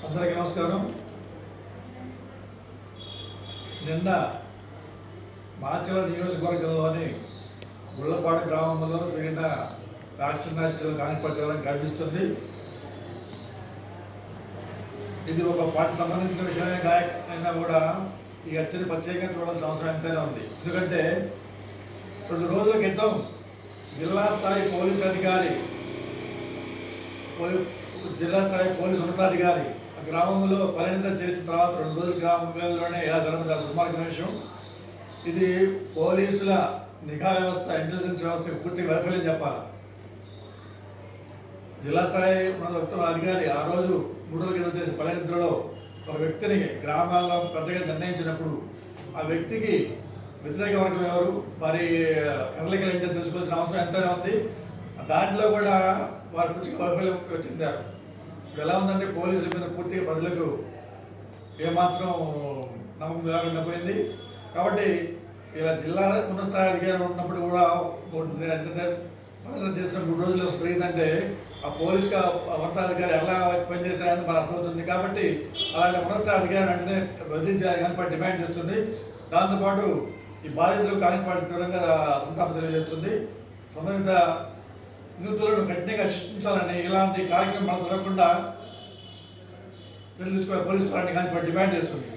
అందరికీ నమస్కారం. నిన్న మాచల నియోజకవర్గంలోని గుళ్ళపాడు గ్రామంలో జరిగిన రాష్ట్ర మ్యాచ్లు కానిపట్టాలని కనిపిస్తుంది. ఇది ఒక పార్టీ సంబంధించిన విషయమే అయినా కూడా ఈ హత్యని ప్రత్యేకంగా చూడాల్సిన అవసరం ఎంతైనా ఉంది. ఎందుకంటే 2 రోజుల క్రితం జిల్లా స్థాయి పోలీస్ ఉన్నతాధికారి గ్రామంలో పరిణితం చేసిన తర్వాత 2 రోజుల గ్రామంలోనే ఇలా జరుగుతుంది. దుర్మార్గమైన విషయం ఇది. పోలీసుల నిఘా వ్యవస్థ, ఇంటెలిజెన్స్ వ్యవస్థ పూర్తి వైఫల్యం చెప్పాలి. జిల్లా స్థాయి ఉన్న అధికారి ఆ రోజు 3 రోజుల క్రితం చేసిన పరిణితులలో ఒక వ్యక్తిని గ్రామాల్లో పెద్దగా నిర్ణయించినప్పుడు ఆ వ్యక్తికి వ్యతిరేక వర్గం ఎవరు, మరి కదలికలు ఏంటో తెలుసుకోవాల్సిన అవసరం ఎంతైనా ఉంది. దాంట్లో కూడా వారి పూర్తిగా వైఫల్యం చెందారు. ఇప్పుడు ఎలా ఉందంటే పోలీసుల మీద పూర్తిగా ప్రజలకు ఏమాత్రం నమ్మకం లేకుండా పోయింది. కాబట్టి ఇలా జిల్లా ఉన్నత స్థాయి అధికారులు ఉన్నప్పుడు కూడా చేసిన 3 రోజులు జరిగిందంటే ఆ పోలీసుగా ఉన్నతాధికారి ఎలా పనిచేస్తారని మనకు అర్థమవుతుంది. కాబట్టి అలాంటి ఉన్నత స్థాయి అధికారులు వెంటనే రద్దు చేయాలి కానీ డిమాండ్ చేస్తుంది. దాంతోపాటు ఈ బాధితులు కానిపాటి తీవ్రంగా సంతాపం తెలియజేస్తుంది. సంబంధిత నిందితులను గట్టిగా శిక్షించాలని, ఇలాంటి కార్యక్రమం మనం జరగకుండా తెలుసుకోవాలి పోలీసు వారిని కానిపాటి డిమాండ్ చేస్తుంది.